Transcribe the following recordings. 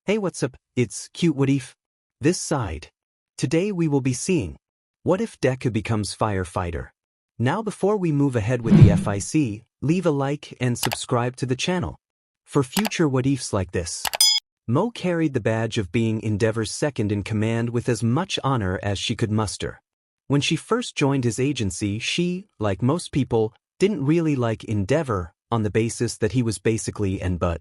Hey, what's up? It's cute what if? This side. Today we will be seeing what if Deku becomes firefighter. Now before we move ahead with the FIC, leave a like and subscribe to the channel for future what ifs like this. Moe carried the badge of being Endeavor's second in command with as much honor as she could muster. When she first joined his agency, she, like most people, didn't really like Endeavor on the basis that he was basically an butt.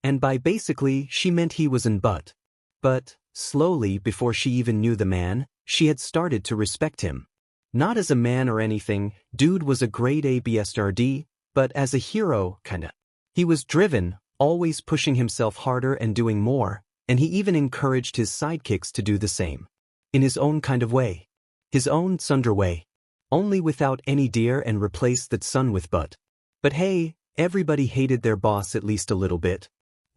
And by basically, she meant he was an butt. But, slowly, before she even knew the man, she had started to respect him. Not as a man or anything, dude was a grade A BSRD, but as a hero, kinda. He was driven, always pushing himself harder and doing more, and he even encouraged his sidekicks to do the same. In his own kind of way. His own tsundere way. Only without any deer and replaced that sun with butt. But hey, everybody hated their boss at least a little bit.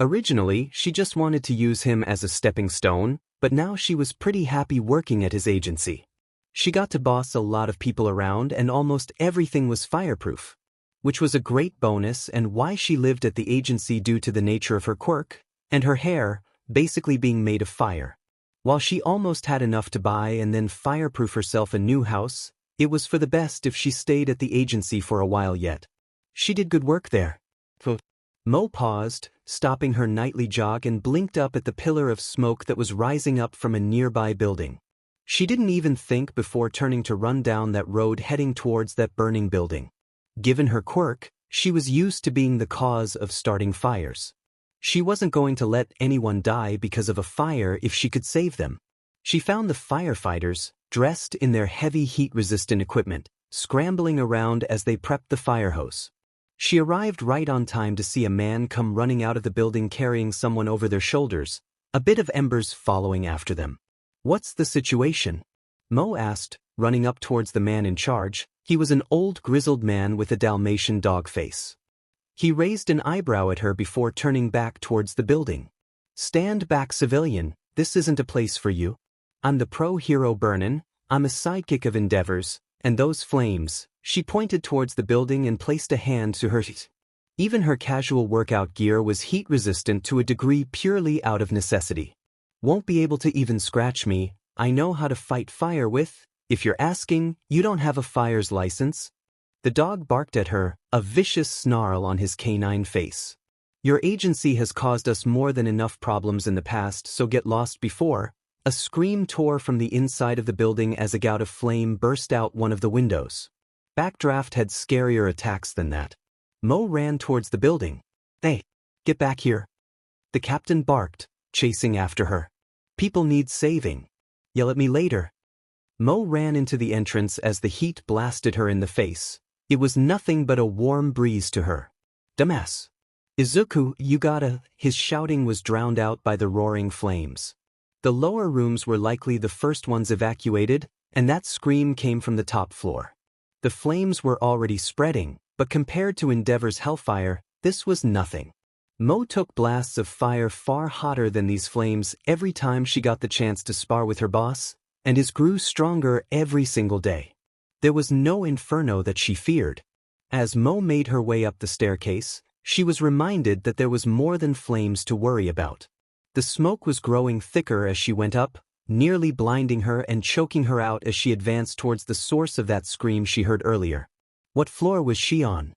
Originally, she just wanted to use him as a stepping stone, but now she was pretty happy working at his agency. She got to boss a lot of people around and almost everything was fireproof, which was a great bonus and why she lived at the agency due to the nature of her quirk, and her hair, basically being made of fire. While she almost had enough to buy and then fireproof herself a new house, it was for the best if she stayed at the agency for a while yet. She did good work there. Moe paused, stopping her nightly jog and blinked up at the pillar of smoke that was rising up from a nearby building. She didn't even think before turning to run down that road heading towards that burning building. Given her quirk, she was used to being the cause of starting fires. She wasn't going to let anyone die because of a fire if she could save them. She found the firefighters, dressed in their heavy heat-resistant equipment, scrambling around as they prepped the fire hose. She arrived right on time to see a man come running out of the building carrying someone over their shoulders, a bit of embers following after them. "What's the situation?" Moe asked, running up towards the man in charge. He was an old grizzled man with a Dalmatian dog face. He raised an eyebrow at her before turning back towards the building. "Stand back, civilian, this isn't a place for you. I'm the pro-hero Burnin', I'm a sidekick of Endeavor's, and those flames." She pointed towards the building and placed a hand to her. Even her casual workout gear was heat-resistant to a degree purely out of necessity. "Won't be able to even scratch me, I know how to fight fire with. If you're asking, you don't have a fire's license." The dog barked at her, a vicious snarl on his canine face. "Your agency has caused us more than enough problems in the past, so get lost before." A scream tore from the inside of the building as a gout of flame burst out one of the windows. Backdraft had scarier attacks than that. Moe ran towards the building. "Hey, get back here." The captain barked, chasing after her. "People need saving. Yell at me later." Moe ran into the entrance as the heat blasted her in the face. It was nothing but a warm breeze to her. "Dumbass. Izuku, you gotta." His shouting was drowned out by the roaring flames. The lower rooms were likely the first ones evacuated, and that scream came from the top floor. The flames were already spreading, but compared to Endeavor's hellfire, this was nothing. Moe took blasts of fire far hotter than these flames every time she got the chance to spar with her boss, and his grew stronger every single day. There was no inferno that she feared. As Moe made her way up the staircase, she was reminded that there was more than flames to worry about. The smoke was growing thicker as she went up, nearly blinding her and choking her out as she advanced towards the source of that scream she heard earlier. What floor was she on?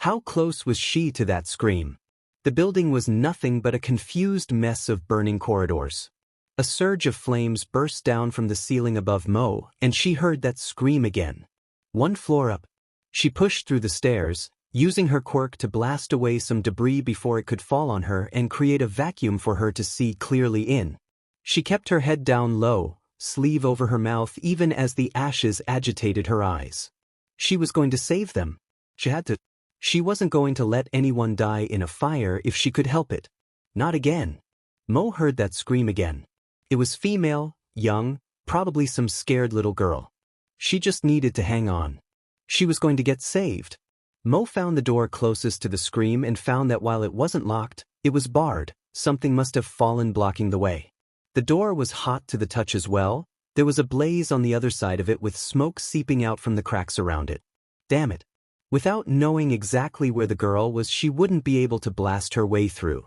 How close was she to that scream? The building was nothing but a confused mess of burning corridors. A surge of flames burst down from the ceiling above Moe, and she heard that scream again. One floor up. She pushed through the stairs, using her quirk to blast away some debris before it could fall on her and create a vacuum for her to see clearly in. She kept her head down low, sleeve over her mouth even as the ashes agitated her eyes. She was going to save them. She had to. She wasn't going to let anyone die in a fire if she could help it. Not again. Moe heard that scream again. It was female, young, probably some scared little girl. She just needed to hang on. She was going to get saved. Moe found the door closest to the scream and found that while it wasn't locked, it was barred. Something must have fallen blocking the way. The door was hot to the touch as well. There was a blaze on the other side of it with smoke seeping out from the cracks around it. Damn it. Without knowing exactly where the girl was, she wouldn't be able to blast her way through.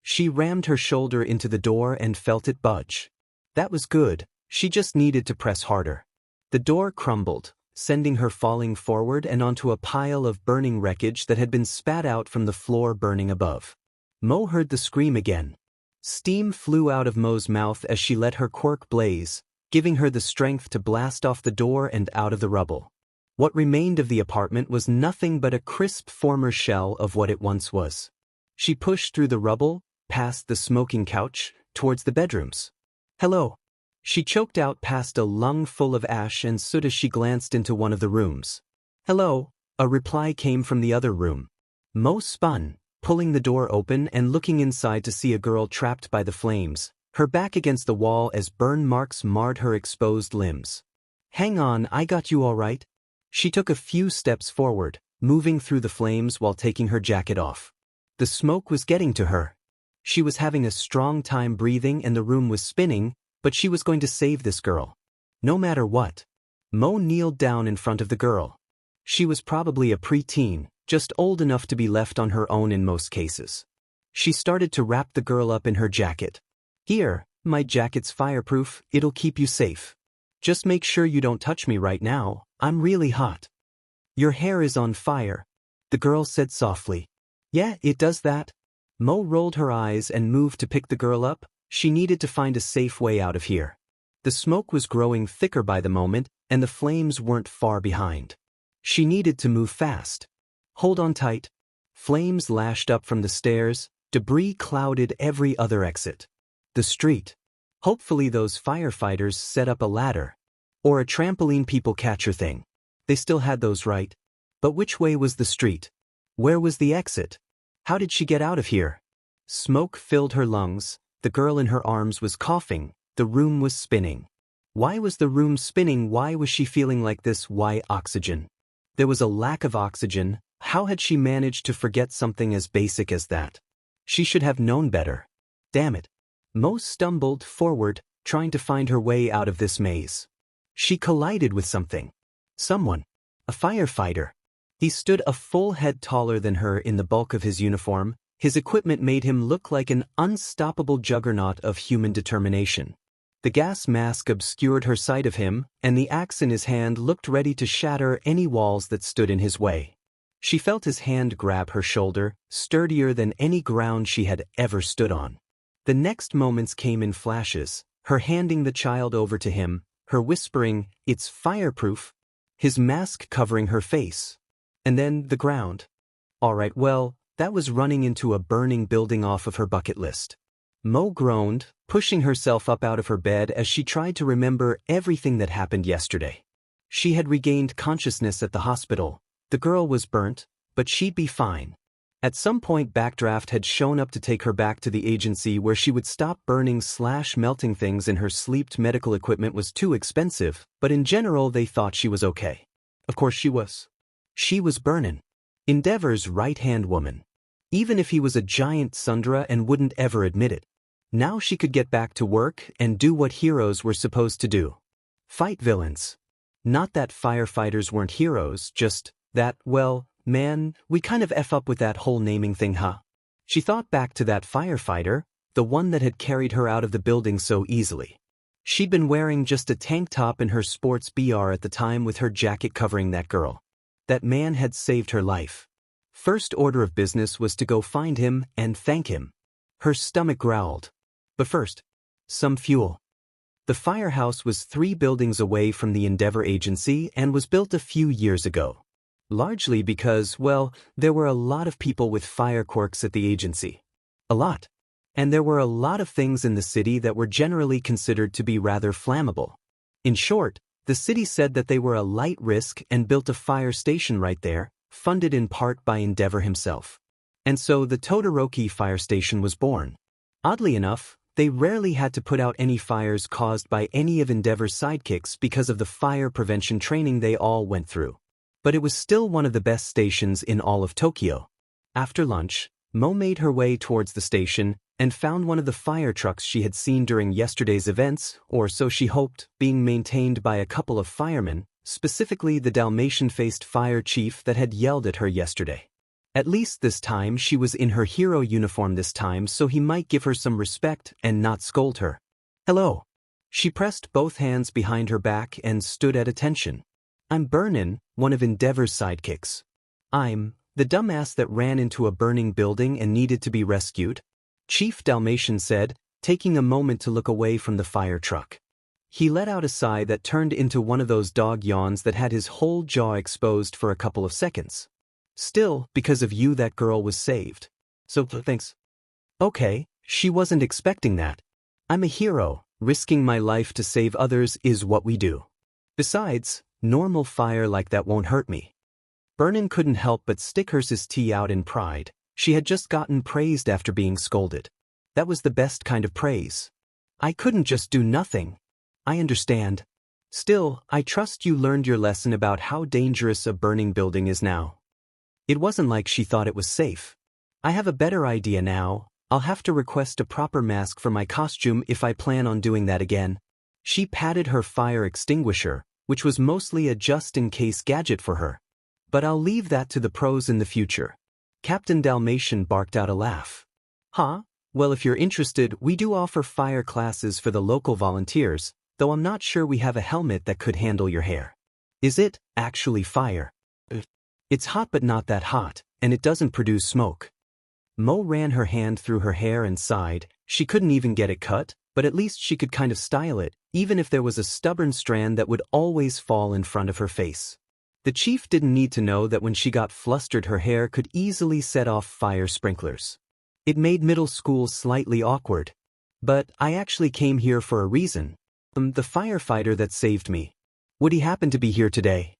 She rammed her shoulder into the door and felt it budge. That was good, she just needed to press harder. The door crumbled, sending her falling forward and onto a pile of burning wreckage that had been spat out from the floor burning above. Moe heard the scream again. Steam flew out of Moe's mouth as she let her quirk blaze, giving her the strength to blast off the door and out of the rubble. What remained of the apartment was nothing but a crisp former shell of what it once was. She pushed through the rubble, past the smoking couch, towards the bedrooms. "Hello." She choked out past a lung full of ash and soot as she glanced into one of the rooms. "Hello," a reply came from the other room. Moe spun, pulling the door open and looking inside to see a girl trapped by the flames, her back against the wall as burn marks marred her exposed limbs. "Hang on, I got you all right." She took a few steps forward, moving through the flames while taking her jacket off. The smoke was getting to her. She was having a strong time breathing and the room was spinning, but she was going to save this girl. No matter what. Moe kneeled down in front of the girl. She was probably a preteen, just old enough to be left on her own in most cases. She started to wrap the girl up in her jacket. "Here, my jacket's fireproof, it'll keep you safe. Just make sure you don't touch me right now, I'm really hot." "Your hair is on fire," the girl said softly. "Yeah, it does that." Moe rolled her eyes and moved to pick the girl up. She needed to find a safe way out of here. The smoke was growing thicker by the moment, and the flames weren't far behind. She needed to move fast. "Hold on tight." Flames lashed up from the stairs, debris clouded every other exit. The street. Hopefully those firefighters set up a ladder. Or a trampoline people catcher thing. They still had those, right? But which way was the street? Where was the exit? How did she get out of here? Smoke filled her lungs. The girl in her arms was coughing, the room was spinning. Why was the room spinning? Why was she feeling like this? Why oxygen? There was a lack of oxygen. How had she managed to forget something as basic as that? She should have known better. Damn it. Moe stumbled forward, trying to find her way out of this maze. She collided with something. Someone. A firefighter. He stood a full head taller than her in the bulk of his uniform. His equipment made him look like an unstoppable juggernaut of human determination. The gas mask obscured her sight of him, and the axe in his hand looked ready to shatter any walls that stood in his way. She felt his hand grab her shoulder, sturdier than any ground she had ever stood on. The next moments came in flashes, her handing the child over to him, her whispering, "It's fireproof," his mask covering her face. And then the ground. All right, well, that was running into a burning building off of her bucket list. Moe groaned, pushing herself up out of her bed as she tried to remember everything that happened yesterday. She had regained consciousness at the hospital. The girl was burnt, but she'd be fine. At some point Backdraft had shown up to take her back to the agency where she would stop burning/melting things in her sleep. Medical equipment was too expensive, but in general they thought she was okay. Of course she was. She was burnin'. Endeavor's right-hand woman. Even if he was a giant tsundere and wouldn't ever admit it. Now she could get back to work and do what heroes were supposed to do. Fight villains. Not that firefighters weren't heroes, just that, well, man, we kind of F up with that whole naming thing, huh? She thought back to that firefighter, the one that had carried her out of the building so easily. She'd been wearing just a tank top and her sports bra at the time with her jacket covering that girl. That man had saved her life. First order of business was to go find him and thank him. Her stomach growled. But first, some fuel. The firehouse was 3 buildings away from the Endeavor agency and was built a few years ago. Largely because, well, there were a lot of people with fire quirks at the agency. A lot. And there were a lot of things in the city that were generally considered to be rather flammable. In short, the city said that they were a light risk and built a fire station right there, funded in part by Endeavor himself. And so the Todoroki fire station was born. Oddly enough, they rarely had to put out any fires caused by any of Endeavor's sidekicks because of the fire prevention training they all went through. But it was still one of the best stations in all of Tokyo. After lunch, Moe made her way towards the station and found one of the fire trucks she had seen during yesterday's events, or so she hoped, being maintained by a couple of firemen, specifically the Dalmatian-faced fire chief that had yelled at her yesterday. At least this time she was in her hero uniform this time, so he might give her some respect and not scold her. Hello. She pressed both hands behind her back and stood at attention. I'm Burnin, one of Endeavor's sidekicks. I'm the dumbass that ran into a burning building and needed to be rescued, Chief Dalmatian said, taking a moment to look away from the fire truck. He let out a sigh that turned into one of those dog yawns that had his whole jaw exposed for a couple of seconds. Still, because of you that girl was saved. So, thanks. Okay, she wasn't expecting that. I'm a hero. Risking my life to save others is what we do. Besides, normal fire like that won't hurt me. Burnin couldn't help but stick hers tea out in pride. She had just gotten praised after being scolded. That was the best kind of praise. I couldn't just do nothing. I understand. Still, I trust you learned your lesson about how dangerous a burning building is now. It wasn't like she thought it was safe. I have a better idea now. I'll have to request a proper mask for my costume if I plan on doing that again. She patted her fire extinguisher, which was mostly a just-in-case gadget for her. But I'll leave that to the pros in the future. Captain Dalmatian barked out a laugh. Huh? Well, if you're interested, we do offer fire classes for the local volunteers, though I'm not sure we have a helmet that could handle your hair. Is it actually fire? It's hot but not that hot, and it doesn't produce smoke. Moe ran her hand through her hair and sighed. She couldn't even get it cut, but at least she could kind of style it, even if there was a stubborn strand that would always fall in front of her face. The chief didn't need to know that when she got flustered her hair could easily set off fire sprinklers. It made middle school slightly awkward. But I actually came here for a reason. The firefighter that saved me. Would he happen to be here today?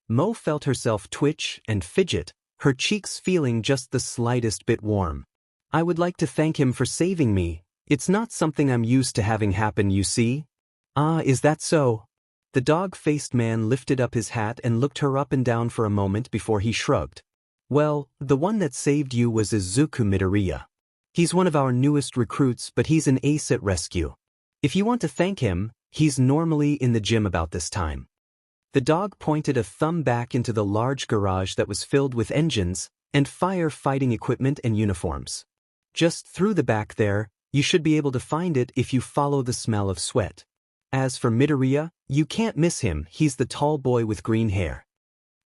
Moe felt herself twitch and fidget, her cheeks feeling just the slightest bit warm. I would like to thank him for saving me. It's not something I'm used to having happen, you see. Ah, is that so? The dog-faced man lifted up his hat and looked her up and down for a moment before he shrugged. Well, the one that saved you was Izuku Midoirya. He's one of our newest recruits, but he's an ace at rescue. If you want to thank him, he's normally in the gym about this time. The dog pointed a thumb back into the large garage that was filled with engines and fire-fighting equipment and uniforms. Just through the back there, you should be able to find it if you follow the smell of sweat. As for Midoirya, you can't miss him, he's the tall boy with green hair.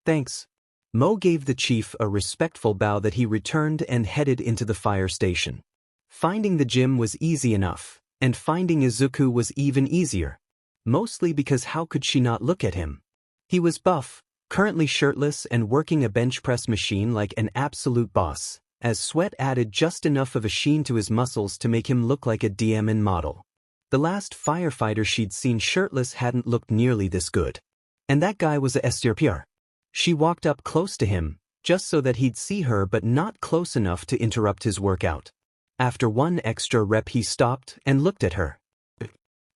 Thanks. Moe gave the chief a respectful bow that he returned and headed into the fire station. Finding the gym was easy enough, and finding Izuku was even easier. Mostly because how could she not look at him? He was buff, currently shirtless and working a bench press machine like an absolute boss, as sweat added just enough of a sheen to his muscles to make him look like a DMN model. The last firefighter she'd seen shirtless hadn't looked nearly this good. And that guy was a STRPR. She walked up close to him, just so that he'd see her but not close enough to interrupt his workout. After one extra rep he stopped and looked at her.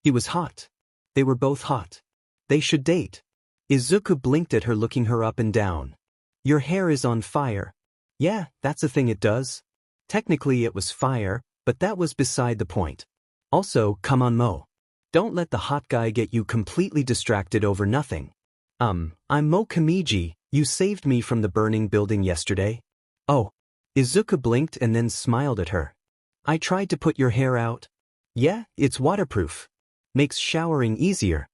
He was hot. They were both hot. They should date. Izuku blinked at her, looking her up and down. Your hair is on fire. Yeah, that's a thing it does. Technically it was fire, but that was beside the point. Also, come on Moe. Don't let the hot guy get you completely distracted over nothing. I'm Moe Kamiji, you saved me from the burning building yesterday. Oh. Izuku blinked and then smiled at her. I tried to put your hair out. Yeah, it's waterproof. Makes showering easier.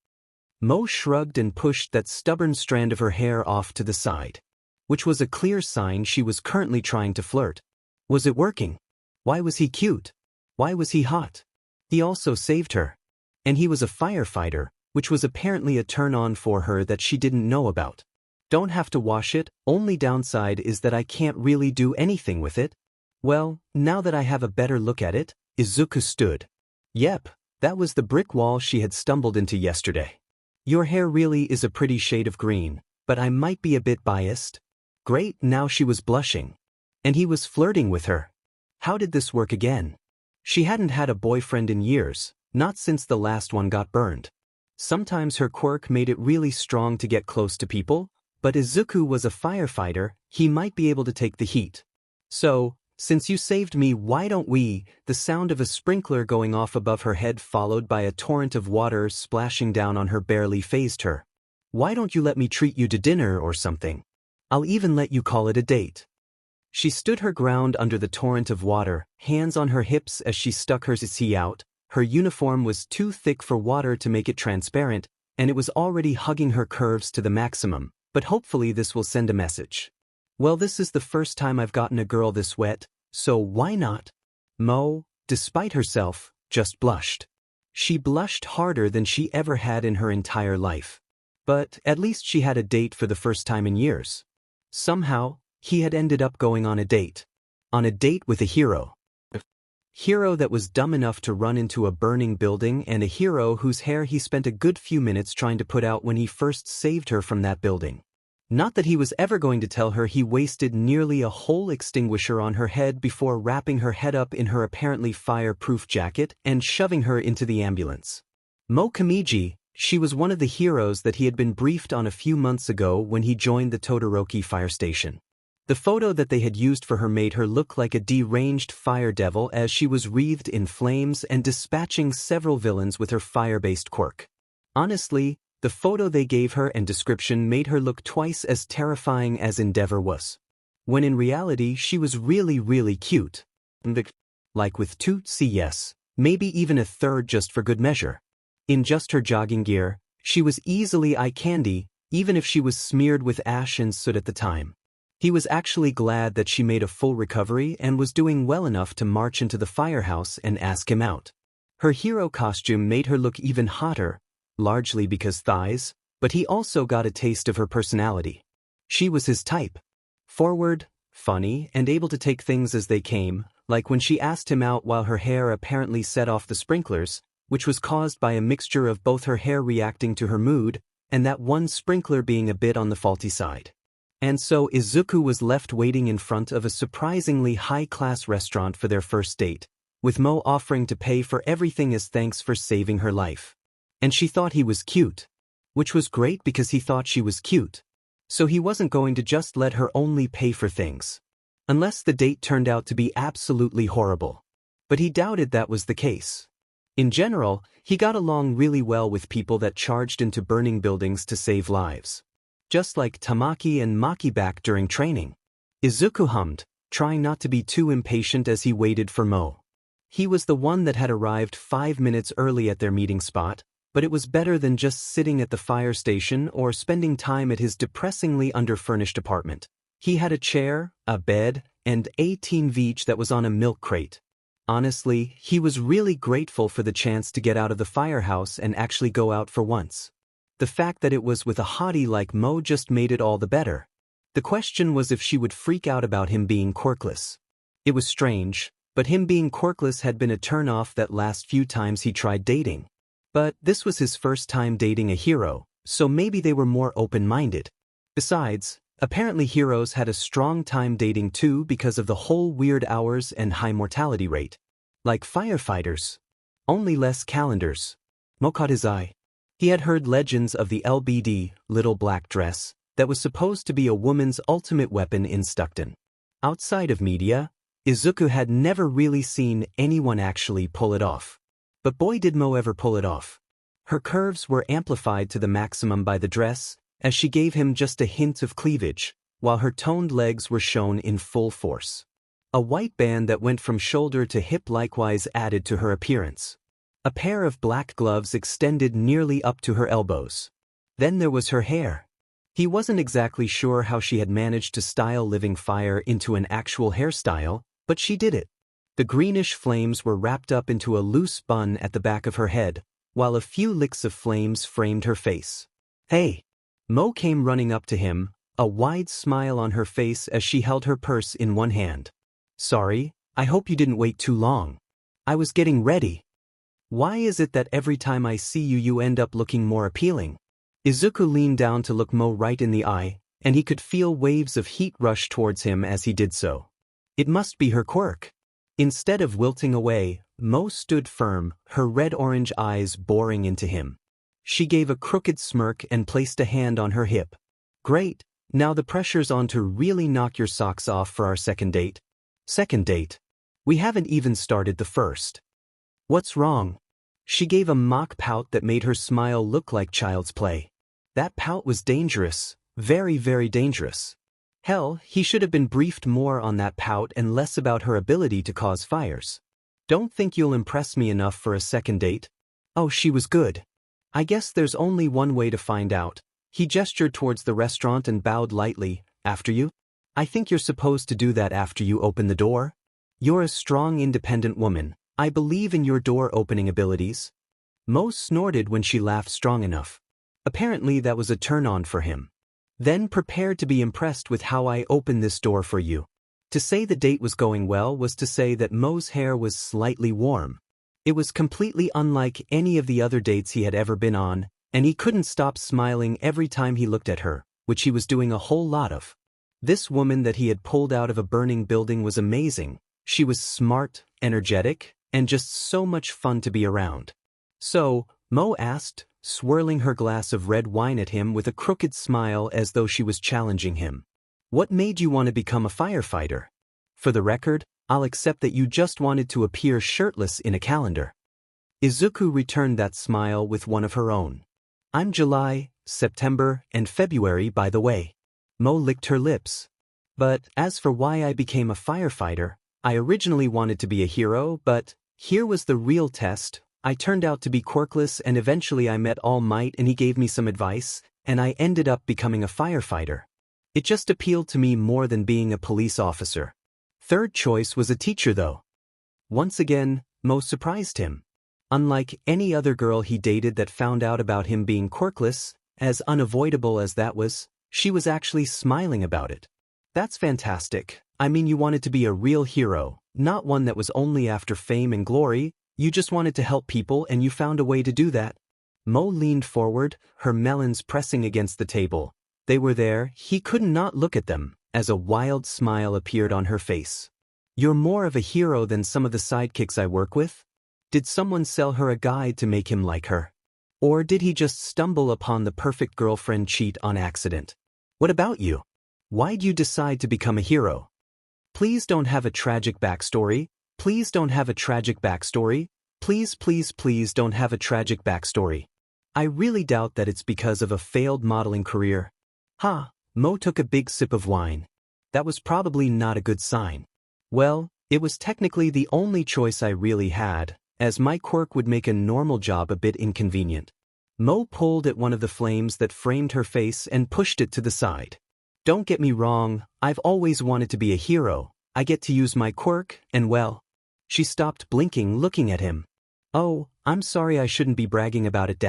Moe shrugged and pushed that stubborn strand of her hair off to the side, which was a clear sign she was currently trying to flirt. Was it working? Why was he cute? Why was he hot? He also saved her. And he was a firefighter, which was apparently a turn-on for her that she didn't know about. Don't have to wash it, only downside is that I can't really do anything with it. Well, now that I have a better look at it, Izuku stood. Yep, that was the brick wall she had stumbled into yesterday. Your hair really is a pretty shade of green, but I might be a bit biased. Great, now she was blushing. And he was flirting with her. How did this work again? She hadn't had a boyfriend in years, not since the last one got burned. Sometimes her quirk made it really strong to get close to people, but Izuku was a firefighter, he might be able to take the heat. So, since you saved me, why don't we? The sound of a sprinkler going off above her head followed by a torrent of water splashing down on her barely fazed her. Why don't you let me treat you to dinner or something? I'll even let you call it a date. She stood her ground under the torrent of water, hands on her hips as she stuck her zi out. Her uniform was too thick for water to make it transparent, and it was already hugging her curves to the maximum, but hopefully this will send a message. Well, this is the first time I've gotten a girl this wet, so why not? Moe, despite herself, just blushed. She blushed harder than she ever had in her entire life. But at least she had a date for the first time in years. Somehow, he had ended up going on a date. On a date with a hero. A hero that was dumb enough to run into a burning building, and a hero whose hair he spent a good few minutes trying to put out when he first saved her from that building. Not that he was ever going to tell her he wasted nearly a whole extinguisher on her head before wrapping her head up in her apparently fireproof jacket and shoving her into the ambulance. Moe Kamiji, she was one of the heroes that he had been briefed on a few months ago when he joined the Todoroki fire station. The photo that they had used for her made her look like a deranged fire devil as she was wreathed in flames and dispatching several villains with her fire-based quirk. Honestly, the photo they gave her and description made her look twice as terrifying as Endeavor was. When in reality she was really cute. Like with 2 yes, maybe even a third just for good measure. In just her jogging gear, she was easily eye candy, even if she was smeared with ash and soot at the time. He was actually glad that she made a full recovery and was doing well enough to march into the firehouse and ask him out. Her hero costume made her look even hotter, largely because thighs, but he also got a taste of her personality. She was his type. Forward, funny, and able to take things as they came, like when she asked him out while her hair apparently set off the sprinklers, which was caused by a mixture of both her hair reacting to her mood and that one sprinkler being a bit on the faulty side. And so Izuku was left waiting in front of a surprisingly high-class restaurant for their first date, with Moe offering to pay for everything as thanks for saving her life. And she thought he was cute. Which was great because he thought she was cute. So he wasn't going to just let her only pay for things. Unless the date turned out to be absolutely horrible. But he doubted that was the case. In general, he got along really well with people that charged into burning buildings to save lives. Just like Tamaki and Maki back during training. Izuku hummed, trying not to be too impatient as he waited for Moe. He was the one that had arrived 5 minutes early at their meeting spot, but it was better than just sitting at the fire station or spending time at his depressingly underfurnished apartment. He had a chair, a bed, and a TV that was on a milk crate. Honestly, he was really grateful for the chance to get out of the firehouse and actually go out for once. The fact that it was with a hottie like Moe just made it all the better. The question was if she would freak out about him being quirkless. It was strange, but him being quirkless had been a turn-off that last few times he tried dating. But this was his first time dating a hero, so maybe they were more open-minded. Besides, apparently heroes had a strong time dating too because of the whole weird hours and high mortality rate. Like firefighters. Only less calendars. Moe caught his eye. He had heard legends of the LBD, little black dress, that was supposed to be a woman's ultimate weapon in Stockton. Outside of media, Izuku had never really seen anyone actually pull it off. But boy did Moe ever pull it off. Her curves were amplified to the maximum by the dress, as she gave him just a hint of cleavage, while her toned legs were shown in full force. A white band that went from shoulder to hip likewise added to her appearance. A pair of black gloves extended nearly up to her elbows. Then there was her hair. He wasn't exactly sure how she had managed to style living fire into an actual hairstyle, but she did it. The greenish flames were wrapped up into a loose bun at the back of her head, while a few licks of flames framed her face. Hey! Moe came running up to him, a wide smile on her face as she held her purse in one hand. Sorry, I hope you didn't wait too long. I was getting ready. Why is it that every time I see you you end up looking more appealing? Izuku leaned down to look Moe right in the eye, and he could feel waves of heat rush towards him as he did so. It must be her quirk. Instead of wilting away, Moe stood firm, her red-orange eyes boring into him. She gave a crooked smirk and placed a hand on her hip. Great, now the pressure's on to really knock your socks off for our second date. Second date? We haven't even started the first. What's wrong? She gave a mock pout that made her smile look like child's play. That pout was dangerous, very dangerous. Hell, he should have been briefed more on that pout and less about her ability to cause fires. Don't think you'll impress me enough for a second date? Oh, she was good. I guess there's only one way to find out. He gestured towards the restaurant and bowed lightly. After you? I think you're supposed to do that after you open the door. You're a strong, independent woman. I believe in your door-opening abilities. Moe snorted when she laughed strong enough. Apparently that was a turn-on for him. Then prepared to be impressed with how I open this door for you. To say the date was going well was to say that Moe's hair was slightly warm. It was completely unlike any of the other dates he had ever been on, and he couldn't stop smiling every time he looked at her, which he was doing a whole lot of. This woman that he had pulled out of a burning building was amazing. She was smart, energetic, and just so much fun to be around. So, Moe asked, swirling her glass of red wine at him with a crooked smile as though she was challenging him. What made you want to become a firefighter? For the record, I'll accept that you just wanted to appear shirtless in a calendar. Izuku returned that smile with one of her own. I'm July, September, and February, by the way. Moe licked her lips. But as for why I became a firefighter, I originally wanted to be a hero, but here was the real test. I turned out to be quirkless, and eventually I met All Might and he gave me some advice, and I ended up becoming a firefighter. It just appealed to me more than being a police officer. Third choice was a teacher though. Once again, Moe surprised him. Unlike any other girl he dated that found out about him being quirkless, as unavoidable as that was, she was actually smiling about it. That's fantastic. I mean, you wanted to be a real hero, not one that was only after fame and glory. You just wanted to help people and you found a way to do that. Moe leaned forward, her melons pressing against the table. They were there, he could not look at them, as a wild smile appeared on her face. You're more of a hero than some of the sidekicks I work with? Did someone sell her a guide to make him like her? Or did he just stumble upon the perfect girlfriend cheat on accident? What about you? Why'd you decide to become a hero? Please don't have a tragic backstory. Please don't have a tragic backstory. Please, please, please don't have a tragic backstory. I really doubt that it's because of a failed modeling career. Ha, Moe took a big sip of wine. That was probably not a good sign. Well, it was technically the only choice I really had, as my quirk would make a normal job a bit inconvenient. Moe pulled at one of the flames that framed her face and pushed it to the side. Don't get me wrong, I've always wanted to be a hero. I get to use my quirk, and well. She stopped blinking, looking at him. Oh, I'm sorry, I shouldn't be bragging about it.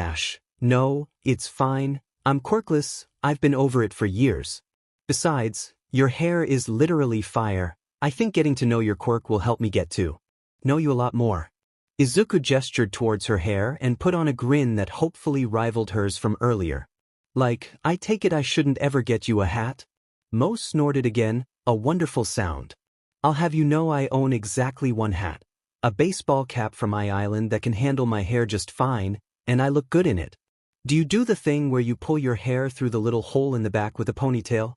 No, it's fine. I'm quirkless. I've been over it for years. Besides, your hair is literally fire. I think getting to know your quirk will help me get to know you a lot more. Izuku gestured towards her hair and put on a grin that hopefully rivaled hers from earlier. Like, I take it I shouldn't ever get you a hat? Moe snorted again, a wonderful sound. I'll have you know I own exactly one hat. A baseball cap from my island that can handle my hair just fine, and I look good in it. Do you do the thing where you pull your hair through the little hole in the back with a ponytail?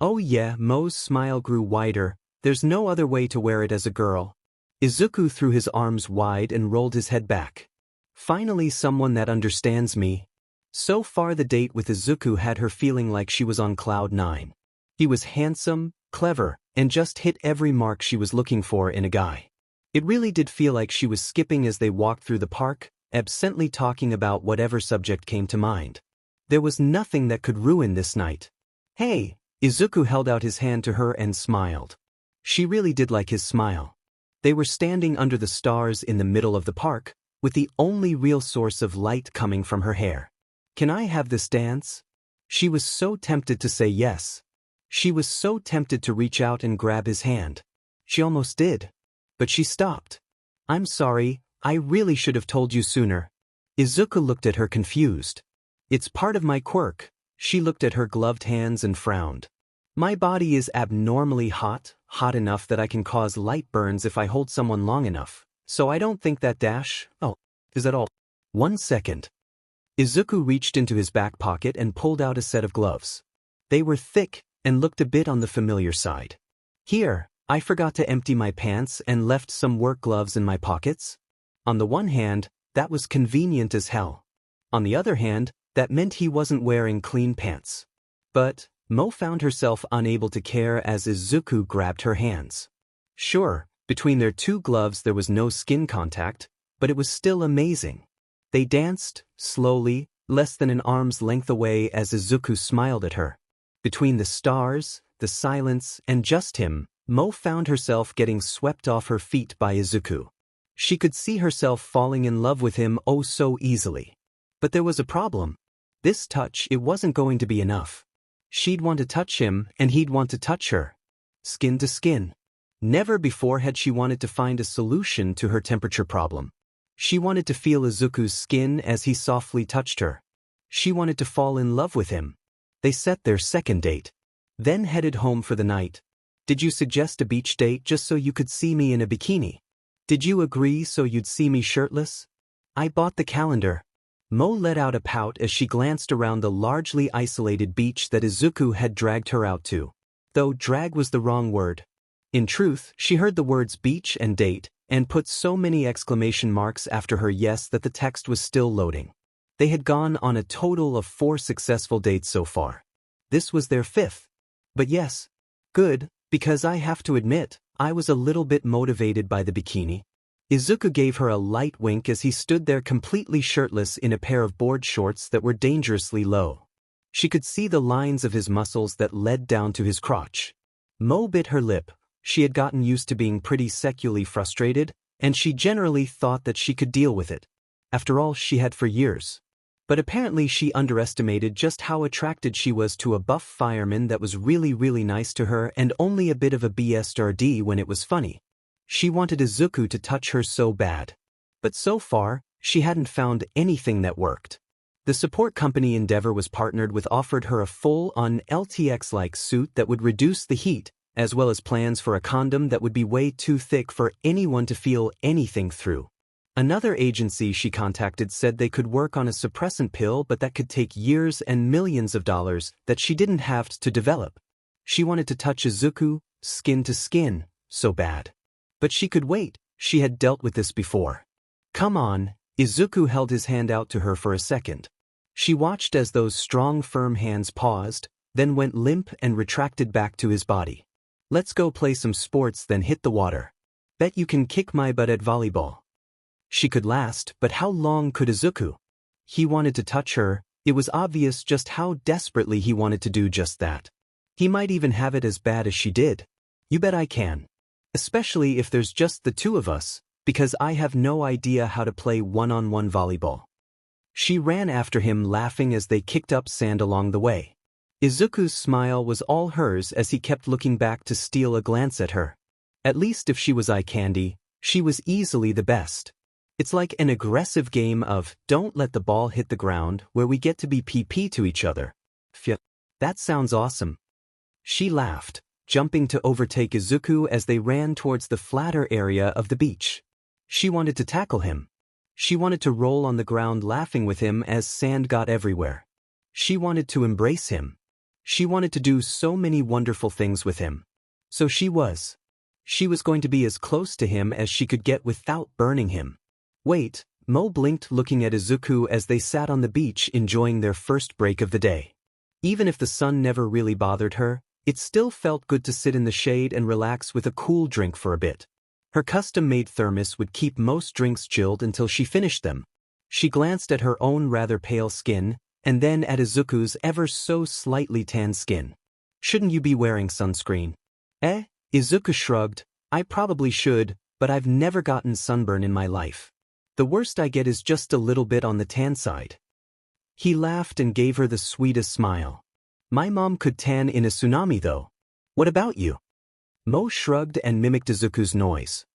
Oh yeah, Moe's smile grew wider. There's no other way to wear it as a girl. Izuku threw his arms wide and rolled his head back. Finally someone that understands me. So far the date with Izuku had her feeling like she was on cloud 9. He was handsome, clever, and just hit every mark she was looking for in a guy. It really did feel like she was skipping as they walked through the park, absently talking about whatever subject came to mind. There was nothing that could ruin this night. Hey, Izuku held out his hand to her and smiled. She really did like his smile. They were standing under the stars in the middle of the park, with the only real source of light coming from her hair. Can I have this dance? She was so tempted to say yes. She was so tempted to reach out and grab his hand. She almost did. But she stopped. I'm sorry, I really should have told you sooner. Izuku looked at her confused. It's part of my quirk. She looked at her gloved hands and frowned. My body is abnormally hot enough that I can cause light burns if I hold someone long enough. So I don't think that is at all. 1 second. Izuku reached into his back pocket and pulled out a set of gloves. They were thick and looked a bit on the familiar side. Here, I forgot to empty my pants and left some work gloves in my pockets. On the one hand, that was convenient as hell. On the other hand, that meant he wasn't wearing clean pants. But, Moe found herself unable to care as Izuku grabbed her hands. Sure, between their two gloves there was no skin contact, but it was still amazing. They danced, slowly, less than an arm's length away as Izuku smiled at her. Between the stars, the silence, and just him, Moe found herself getting swept off her feet by Izuku. She could see herself falling in love with him oh so easily. But there was a problem. This touch, it wasn't going to be enough. She'd want to touch him, and he'd want to touch her. Skin to skin. Never before had she wanted to find a solution to her temperature problem. She wanted to feel Izuku's skin as he softly touched her. She wanted to fall in love with him. They set their second date. Then headed home for the night. Did you suggest a beach date just so you could see me in a bikini? Did you agree so you'd see me shirtless? I bought the calendar. Moe let out a pout as she glanced around the largely isolated beach that Izuku had dragged her out to. Though drag was the wrong word. In truth, she heard the words beach and date, and put so many exclamation marks after her yes that the text was still loading. They had gone on a total of 4 successful dates so far. This was their 5th. But yes, good, because I have to admit, I was a little bit motivated by the bikini. Izuku gave her a light wink as he stood there completely shirtless in a pair of board shorts that were dangerously low. She could see the lines of his muscles that led down to his crotch. Moe bit her lip. She had gotten used to being pretty sexually frustrated, and she generally thought that she could deal with it. After all, she had for years. But apparently she underestimated just how attracted she was to a buff fireman that was really nice to her and only a bit of a BSRD when it was funny. She wanted Izuku to touch her so bad. But so far, she hadn't found anything that worked. The support company Endeavor was partnered with offered her a full-on LTX-like suit that would reduce the heat, as well as plans for a condom that would be way too thick for anyone to feel anything through. Another agency she contacted said they could work on a suppressant pill but that could take years and millions of dollars that she didn't have to develop. She wanted to touch Izuku, skin to skin, so bad. But she could wait, she had dealt with this before. Come on, Izuku held his hand out to her for a second. She watched as those strong firm hands paused, then went limp and retracted back to his body. Let's go play some sports then hit the water. Bet you can kick my butt at volleyball. She could last, but how long could Izuku? He wanted to touch her, it was obvious just how desperately he wanted to do just that. He might even have it as bad as she did. You bet I can. Especially if there's just the two of us, because I have no idea how to play one-on-one volleyball. She ran after him laughing as they kicked up sand along the way. Izuku's smile was all hers as he kept looking back to steal a glance at her. At least if she was eye candy, she was easily the best. It's like an aggressive game of don't let the ball hit the ground where we get to be PP to each other. Phew. That sounds awesome. She laughed, jumping to overtake Izuku as they ran towards the flatter area of the beach. She wanted to tackle him. She wanted to roll on the ground laughing with him as sand got everywhere. She wanted to embrace him. She wanted to do so many wonderful things with him. So she was. She was going to be as close to him as she could get without burning him. Wait, Moe blinked looking at Izuku as they sat on the beach enjoying their first break of the day. Even if the sun never really bothered her, it still felt good to sit in the shade and relax with a cool drink for a bit. Her custom-made thermos would keep most drinks chilled until she finished them. She glanced at her own rather pale skin, and then at Izuku's ever so slightly tan skin. Shouldn't you be wearing sunscreen? Izuku shrugged. I probably should, but I've never gotten sunburn in my life. The worst I get is just a little bit on the tan side. He laughed and gave her the sweetest smile. My mom could tan in a tsunami though. What about you? Moe shrugged and mimicked Izuku's noise.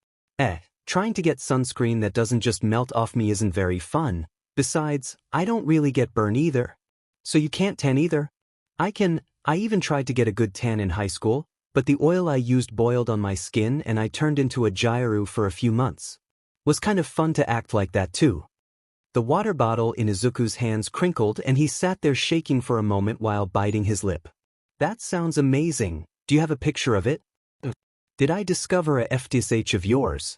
Trying to get sunscreen that doesn't just melt off me isn't very fun. Besides, I don't really get burn either. So you can't tan either? I even tried to get a good tan in high school, but the oil I used boiled on my skin and I turned into a gyro for a few months. Was kind of fun to act like that too. The water bottle in Izuku's hands crinkled and he sat there shaking for a moment while biting his lip. That sounds amazing. Do you have a picture of it? Did I discover a FTSH of yours?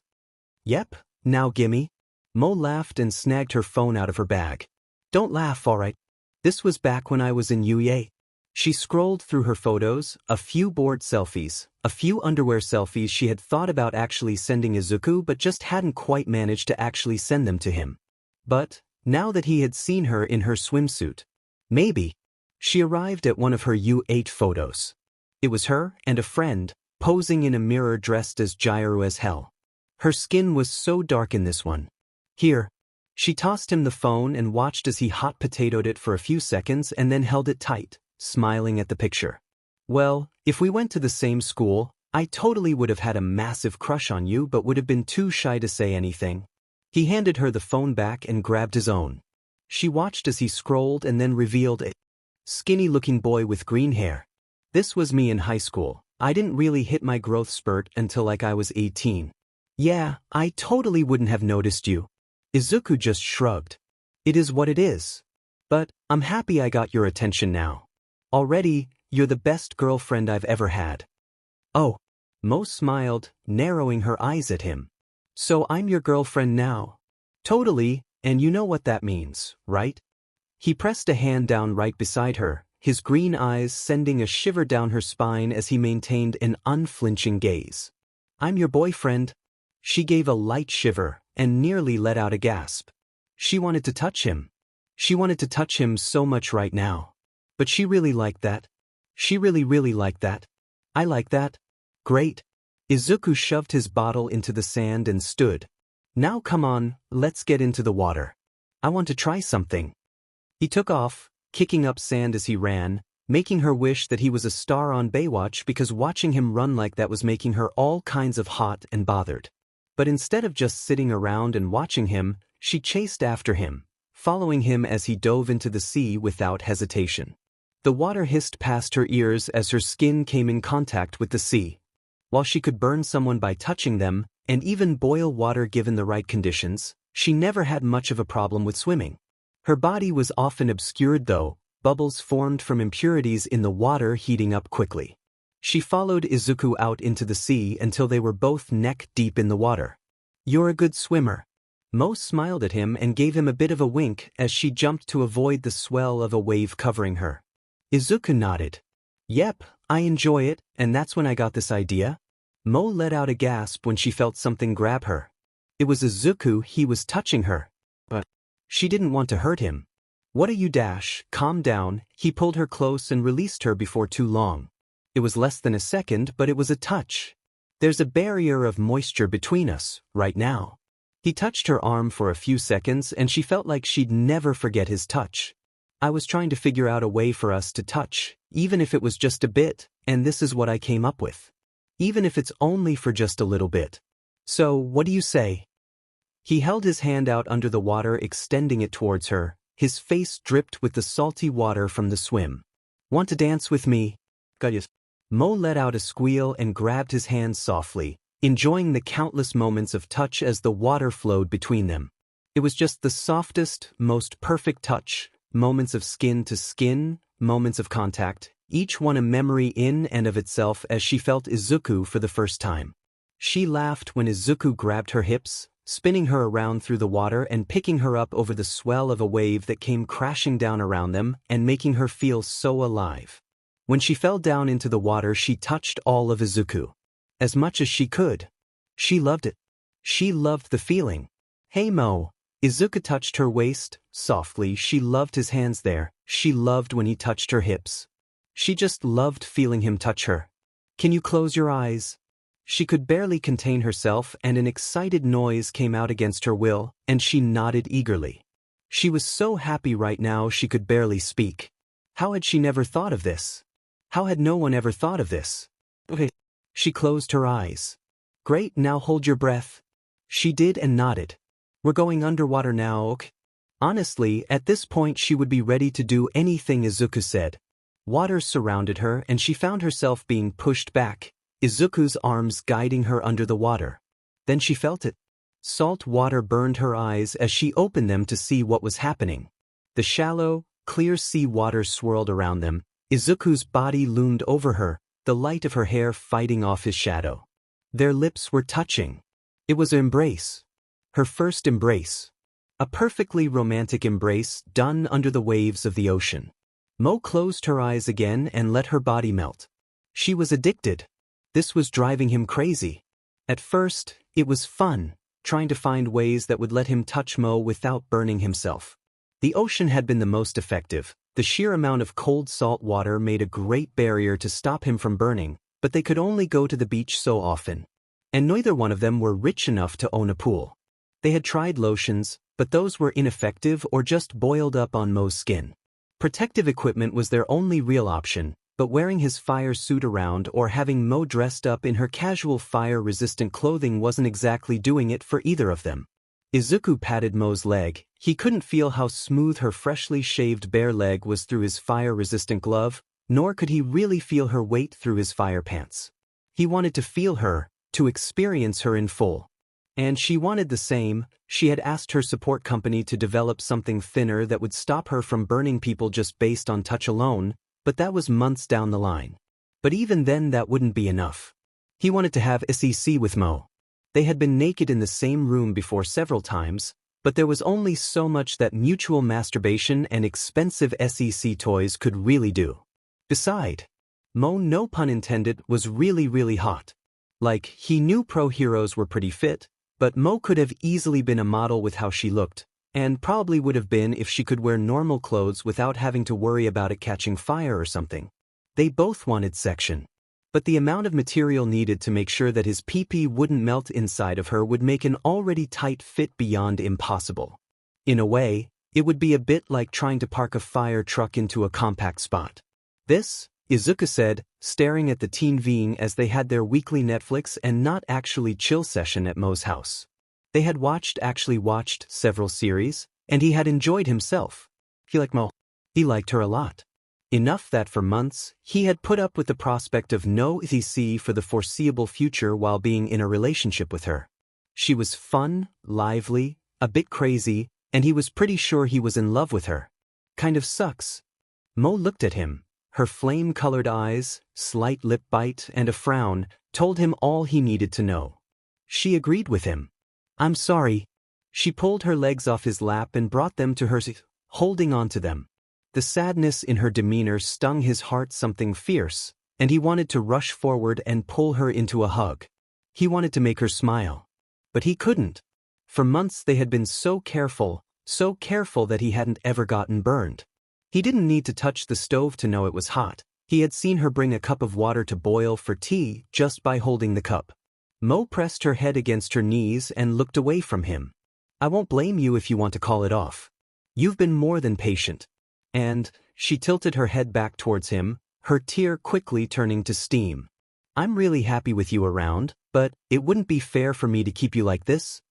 Yep, now gimme. Moe laughed and snagged her phone out of her bag. Don't laugh, alright? This was back when I was in UEA. She scrolled through her photos, a few bored selfies, a few underwear selfies she had thought about actually sending Izuku but just hadn't quite managed to actually send them to him. But, now that he had seen her in her swimsuit, maybe, she arrived at one of her U8 photos. It was her and a friend, posing in a mirror dressed as gyro as hell. Her skin was so dark in this one. Here. She tossed him the phone and watched as he hot potatoed it for a few seconds and then held it tight, smiling at the picture. Well, if we went to the same school, I totally would have had a massive crush on you but would have been too shy to say anything. He handed her the phone back and grabbed his own. She watched as he scrolled and then revealed a skinny-looking boy with green hair. This was me in high school. I didn't really hit my growth spurt until like I was 18. Yeah, I totally wouldn't have noticed you. Izuku just shrugged. It is what it is. But, I'm happy I got your attention now. Already, you're the best girlfriend I've ever had. Oh. Moe smiled, narrowing her eyes at him. So I'm your girlfriend now? Totally, and you know what that means, right? He pressed a hand down right beside her, his green eyes sending a shiver down her spine as he maintained an unflinching gaze. I'm your boyfriend. She gave a light shiver and nearly let out a gasp. She wanted to touch him. She wanted to touch him so much right now. But she really liked that. She really liked that. I like that. Great. Izuku shoved his bottle into the sand and stood. Now come on, let's get into the water. I want to try something. He took off, kicking up sand as he ran, making her wish that he was a star on Baywatch because watching him run like that was making her all kinds of hot and bothered. But instead of just sitting around and watching him, she chased after him, following him as he dove into the sea without hesitation. The water hissed past her ears as her skin came in contact with the sea. While she could burn someone by touching them, and even boil water given the right conditions, she never had much of a problem with swimming. Her body was often obscured though, bubbles formed from impurities in the water heating up quickly. She followed Izuku out into the sea until they were both neck-deep in the water. You're a good swimmer. Moe smiled at him and gave him a bit of a wink as she jumped to avoid the swell of a wave covering her. Izuku nodded. Yep, I enjoy it, and that's when I got this idea. Moe let out a gasp when she felt something grab her. It was Izuku. He was touching her. But she didn't want to hurt him. What are you calm down. He pulled her close and released her before too long. It was less than a second, but it was a touch. There's a barrier of moisture between us, right now. He touched her arm for a few seconds and she felt like she'd never forget his touch. I was trying to figure out a way for us to touch, even if it was just a bit, and this is what I came up with. Even if it's only for just a little bit. So, what do you say? He held his hand out under the water, extending it towards her. His face dripped with the salty water from the swim. Want to dance with me? Moe let out a squeal and grabbed his hand softly, enjoying the countless moments of touch as the water flowed between them. It was just the softest, most perfect touch, moments of skin to skin, moments of contact, each one a memory in and of itself as she felt Izuku for the first time. She laughed when Izuku grabbed her hips, spinning her around through the water and picking her up over the swell of a wave that came crashing down around them and making her feel so alive. When she fell down into the water, she touched all of Izuku. As much as she could. She loved it. She loved the feeling. Hey Moe. Izuku touched her waist, softly. She loved his hands there. She loved when he touched her hips. She just loved feeling him touch her. Can you close your eyes? She could barely contain herself and an excited noise came out against her will, and she nodded eagerly. She was so happy right now she could barely speak. How had she never thought of this? How had no one ever thought of this? Okay. She closed her eyes. Great, now hold your breath. She did and nodded. We're going underwater now, okay? Honestly, at this point she would be ready to do anything Izuku said. Water surrounded her and she found herself being pushed back, Izuku's arms guiding her under the water. Then she felt it. Salt water burned her eyes as she opened them to see what was happening. The shallow, clear sea water swirled around them. Izuku's body loomed over her, the light of her hair fighting off his shadow. Their lips were touching. It was an embrace. Her first embrace. A perfectly romantic embrace done under the waves of the ocean. Moe closed her eyes again and let her body melt. She was addicted. This was driving him crazy. At first, it was fun, trying to find ways that would let him touch Moe without burning himself. The ocean had been the most effective. The sheer amount of cold salt water made a great barrier to stop him from burning, but they could only go to the beach so often. And neither one of them were rich enough to own a pool. They had tried lotions, but those were ineffective or just boiled up on Moe's skin. Protective equipment was their only real option, but wearing his fire suit around or having Moe dressed up in her casual fire-resistant clothing wasn't exactly doing it for either of them. Izuku patted Moe's leg. He couldn't feel how smooth her freshly shaved bare leg was through his fire-resistant glove, nor could he really feel her weight through his fire pants. He wanted to feel her, to experience her in full. And she wanted the same. She had asked her support company to develop something thinner that would stop her from burning people just based on touch alone, but that was months down the line. But even then that wouldn't be enough. He wanted to have SEC with Moe. They had been naked in the same room before several times, but there was only so much that mutual masturbation and expensive SEC toys could really do. Besides, Moe, no pun intended, was really hot. Like, he knew pro heroes were pretty fit, but Moe could have easily been a model with how she looked, and probably would have been if she could wear normal clothes without having to worry about it catching fire or something. They both wanted section. But the amount of material needed to make sure that his pee-pee wouldn't melt inside of her would make an already tight fit beyond impossible. In a way, it would be a bit like trying to park a fire truck into a compact spot. This, Izuku said, staring at the TV as they had their weekly Netflix and not actually chill session at Moe's house. They had actually watched several series, and he had enjoyed himself. He liked Moe. He liked her a lot. Enough that for months, he had put up with the prospect of no SEC for the foreseeable future while being in a relationship with her. She was fun, lively, a bit crazy, and he was pretty sure he was in love with her. Kind of sucks. Moe looked at him. Her flame-colored eyes, slight lip bite, and a frown told him all he needed to know. She agreed with him. "I'm sorry." She pulled her legs off his lap and brought them to her, holding on to them. The sadness in her demeanor stung his heart something fierce, and he wanted to rush forward and pull her into a hug. He wanted to make her smile. But he couldn't. For months they had been so careful that he hadn't ever gotten burned. He didn't need to touch the stove to know it was hot. He had seen her bring a cup of water to boil for tea just by holding the cup. Moe pressed her head against her knees and looked away from him. "I won't blame you if you want to call it off. You've been more than patient." And she tilted her head back towards him, her tear quickly turning to steam. "I'm really happy with you around, but it wouldn't be fair for me to keep you like this."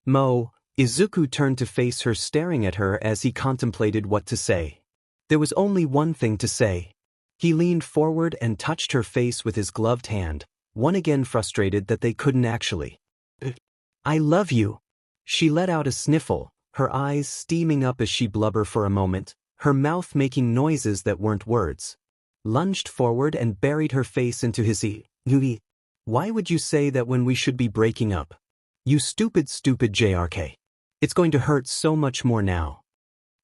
"Moe," Izuku turned to face her, staring at her as he contemplated what to say. There was only one thing to say. He leaned forward and touched her face with his gloved hand, one again frustrated that they couldn't actually. "I love you." She let out a sniffle, her eyes steaming up as she blubbered for a moment, her mouth making noises that weren't words. Lunged forward and buried her face into his ear. "Why would you say that when we should be breaking up? You stupid JRK. It's going to hurt so much more now."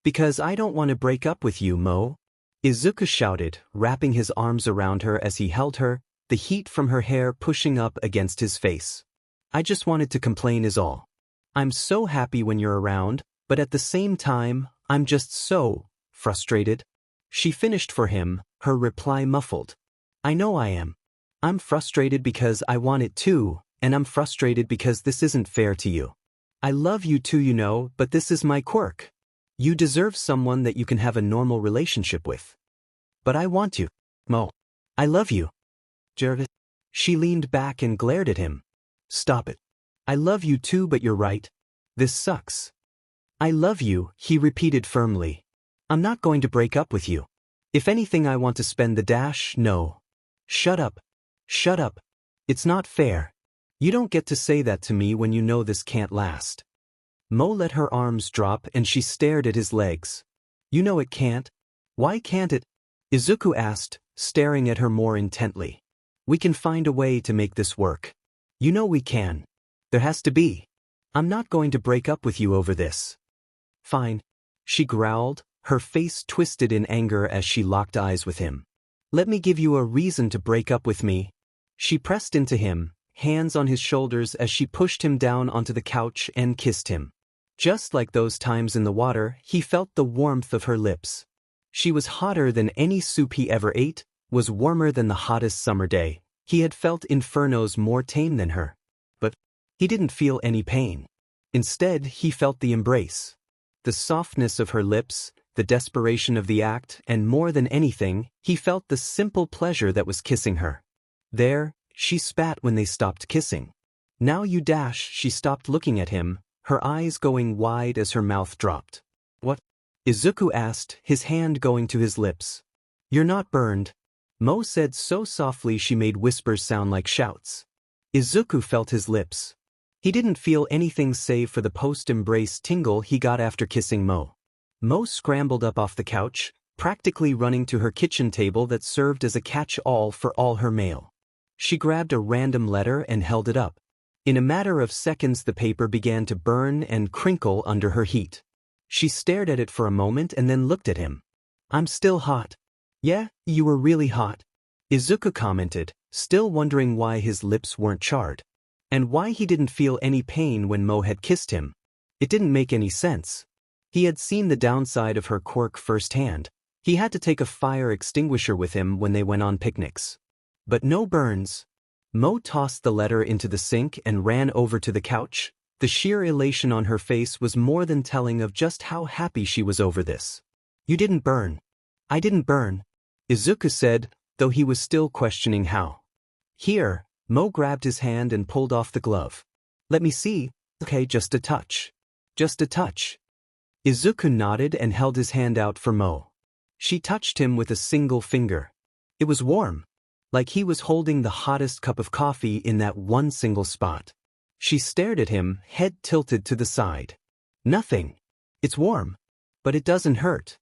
"Because I don't want to break up with you, Moe," Izuku shouted, wrapping his arms around her as he held her, the heat from her hair pushing up against his face. "I just wanted to complain is all. I'm so happy when you're around, but at the same time, I'm just so frustrated." She finished for him, her reply muffled. "I know I am. I'm frustrated because I want it too, and I'm frustrated because this isn't fair to you. I love you too, you know, but this is my quirk. You deserve someone that you can have a normal relationship with. But I want you, Moe. I love you." "Jervis." She leaned back and glared at him. "Stop it. I love you too, but you're right. This sucks." "I love you," he repeated firmly. "I'm not going to break up with you. If anything, I want to spend the dash. No." "Shut up. Shut up. It's not fair. You don't get to say that to me when you know this can't last." Moe let her arms drop and she stared at his legs. "You know it can't. Why can't it?" Izuku asked, staring at her more intently. "We can find a way to make this work. You know we can. There has to be. I'm not going to break up with you over this." "Fine," she growled, her face twisted in anger as she locked eyes with him. "Let me give you a reason to break up with me." She pressed into him, hands on his shoulders as she pushed him down onto the couch and kissed him. Just like those times in the water, he felt the warmth of her lips. She was hotter than any soup he ever ate, was warmer than the hottest summer day. He had felt infernos more tame than her. But he didn't feel any pain. Instead, he felt the embrace. The softness of her lips, the desperation of the act, and more than anything, he felt the simple pleasure that was kissing her. There, she spat when they stopped kissing. "Now you dash." She stopped looking at him, her eyes going wide as her mouth dropped. "What?" Izuku asked, his hand going to his lips. "You're not burned," Moe said so softly she made whispers sound like shouts. Izuku felt his lips. He didn't feel anything save for the post-embrace tingle he got after kissing Moe. Moe scrambled up off the couch, practically running to her kitchen table that served as a catch-all for all her mail. She grabbed a random letter and held it up. In a matter of seconds the paper began to burn and crinkle under her heat. She stared at it for a moment and then looked at him. "I'm still hot." "Yeah, you were really hot," Izuku commented, still wondering why his lips weren't charred. And why he didn't feel any pain when Moe had kissed him. It didn't make any sense. He had seen the downside of her quirk firsthand. He had to take a fire extinguisher with him when they went on picnics. But no burns. Moe tossed the letter into the sink and ran over to the couch. The sheer elation on her face was more than telling of just how happy she was over this. "You didn't burn." "I didn't burn," Izuku said, though he was still questioning how. "Here." Moe grabbed his hand and pulled off the glove. "Let me see." "Okay, just a touch." "Just a touch." Izuku nodded and held his hand out for Moe. She touched him with a single finger. It was warm. Like he was holding the hottest cup of coffee in that one single spot. She stared at him, head tilted to the side. "Nothing. It's warm. But it doesn't hurt."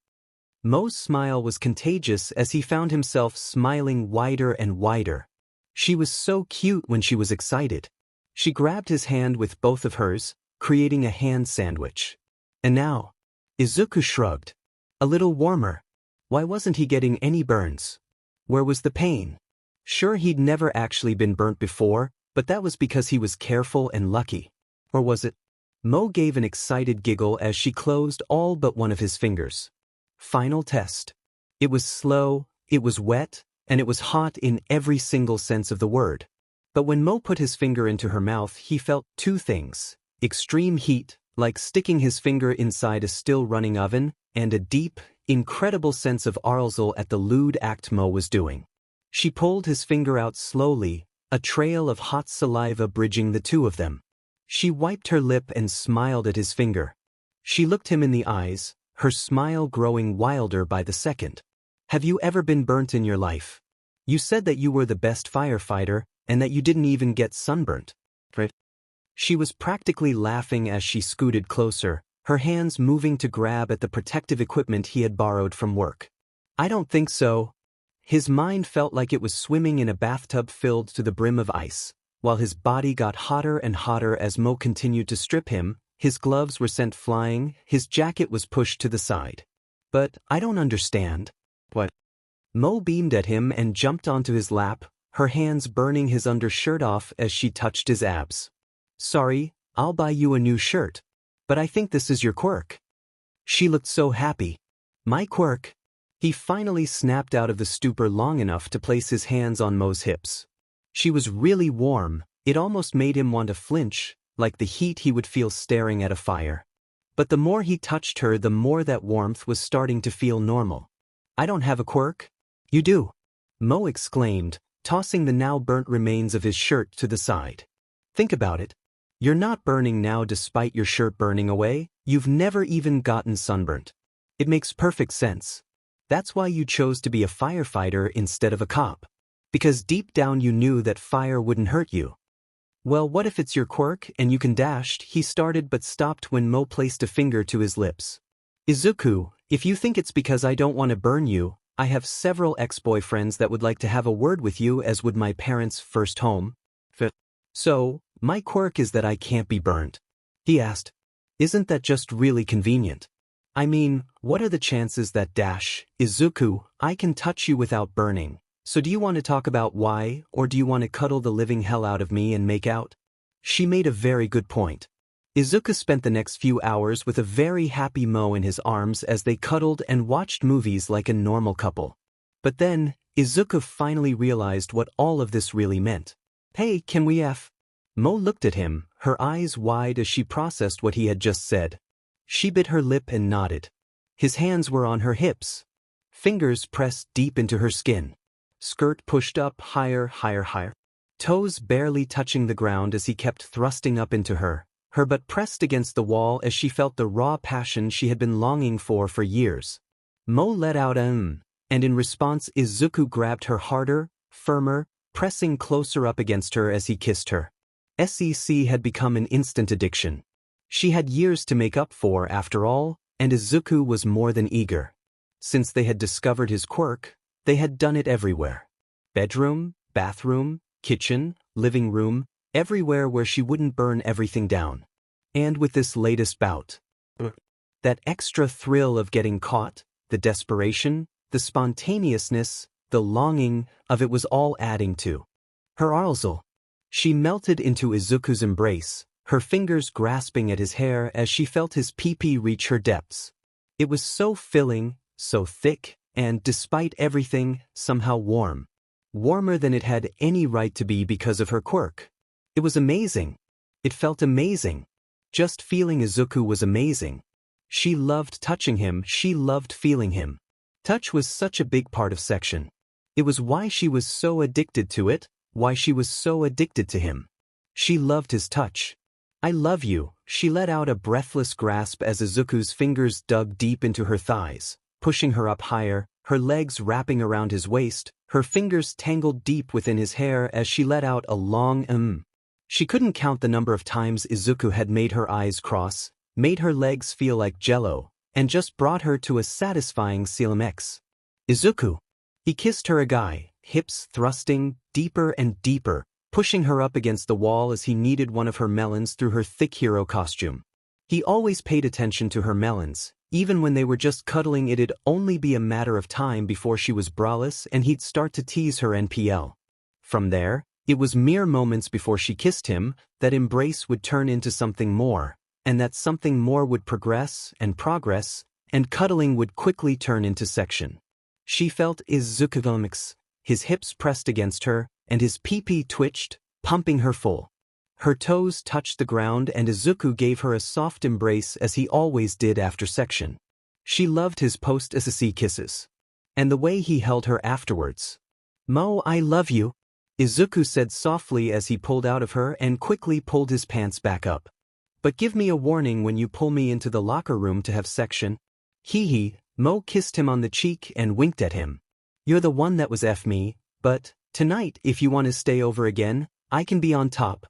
Moe's smile was contagious as he found himself smiling wider and wider. She was so cute when she was excited. She grabbed his hand with both of hers, creating a hand sandwich. "And now?" Izuku shrugged. "A little warmer." Why wasn't he getting any burns? Where was the pain? Sure, he'd never actually been burnt before, but that was because he was careful and lucky. Or was it? Moe gave an excited giggle as she closed all but one of his fingers. Final test. It was slow, it was wet, and it was hot in every single sense of the word. But when Moe put his finger into her mouth, he felt two things: extreme heat, like sticking his finger inside a still-running oven, and a deep, incredible sense of arousal at the lewd act Moe was doing. She pulled his finger out slowly, a trail of hot saliva bridging the two of them. She wiped her lip and smiled at his finger. She looked him in the eyes, her smile growing wilder by the second. "Have you ever been burnt in your life? You said that you were the best firefighter, and that you didn't even get sunburnt, right?" She was practically laughing as she scooted closer, her hands moving to grab at the protective equipment he had borrowed from work. "I don't think so." His mind felt like it was swimming in a bathtub filled to the brim of ice, while his body got hotter and hotter as Moe continued to strip him. His gloves were sent flying, his jacket was pushed to the side. "But I don't understand." "What?" Moe beamed at him and jumped onto his lap, her hands burning his undershirt off as she touched his abs. "Sorry, I'll buy you a new shirt. But I think this is your quirk." She looked so happy. "My quirk?" He finally snapped out of the stupor long enough to place his hands on Moe's hips. She was really warm, it almost made him want to flinch, like the heat he would feel staring at a fire. But the more he touched her, the more that warmth was starting to feel normal. "I don't have a quirk." "You do," Moe exclaimed, tossing the now burnt remains of his shirt to the side. "Think about it. You're not burning now despite your shirt burning away. You've never even gotten sunburnt. It makes perfect sense. That's why you chose to be a firefighter instead of a cop. Because deep down you knew that fire wouldn't hurt you." "Well, what if it's your quirk and you can dash?" He started but stopped when Moe placed a finger to his lips. "Izuku, if you think it's because I don't want to burn you, I have several ex-boyfriends that would like to have a word with you, as would my parents' first home." "So, my quirk is that I can't be burnt?" he asked. "Isn't that just really convenient?" I mean, what are the chances that Izuku, I can touch you without burning. So do you want to talk about why, or do you want to cuddle the living hell out of me and make out? She made a very good point. Izuku spent the next few hours with a very happy Moe in his arms as they cuddled and watched movies like a normal couple. But then, Izuku finally realized what all of this really meant. Hey, can we F? Moe looked at him, her eyes wide as she processed what he had just said. She bit her lip and nodded. His hands were on her hips. Fingers pressed deep into her skin. Skirt pushed up higher, higher, higher. Toes barely touching the ground as he kept thrusting up into her butt pressed against the wall as she felt the raw passion she had been longing for years. Moe let out a and in response Izuku grabbed her harder, firmer, pressing closer up against her as he kissed her. SEC had become an instant addiction. She had years to make up for after all, and Izuku was more than eager. Since they had discovered his quirk, they had done it everywhere. Bedroom, bathroom, kitchen, living room, everywhere where she wouldn't burn everything down. And with this latest bout, that extra thrill of getting caught, the desperation, the spontaneousness, the longing of it was all adding to her arousal. She melted into Izuku's embrace, her fingers grasping at his hair as she felt his pee-pee reach her depths. It was so filling, so thick, and despite everything, somehow warm. Warmer than it had any right to be because of her quirk. It was amazing. It felt amazing. Just feeling Izuku was amazing. She loved touching him, she loved feeling him. Touch was such a big part of section. It was why she was so addicted to it, why she was so addicted to him. She loved his touch. I love you, she let out a breathless grasp as Izuku's fingers dug deep into her thighs, pushing her up higher, her legs wrapping around his waist, her fingers tangled deep within his hair as she let out a long She couldn't count the number of times Izuku had made her eyes cross, made her legs feel like jello, and just brought her to a satisfying climax. Izuku. He kissed her again, hips thrusting deeper and deeper, pushing her up against the wall as he kneaded one of her melons through her thick hero costume. He always paid attention to her melons. Even when they were just cuddling, it'd only be a matter of time before she was braless and he'd start to tease her NPL. From there, it was mere moments before she kissed him that embrace would turn into something more, and that something more would progress, and cuddling would quickly turn into section. She felt Izuku's, his hips pressed against her, and his pee-pee twitched, pumping her full. Her toes touched the ground and Izuku gave her a soft embrace as he always did after section. She loved his post-SSC kisses. And the way he held her afterwards. Moe, I love you, Izuku said softly as he pulled out of her and quickly pulled his pants back up. But give me a warning when you pull me into the locker room to have section. Hee. Moe kissed him on the cheek and winked at him. You're the one that was F me, but tonight if you want to stay over again, I can be on top.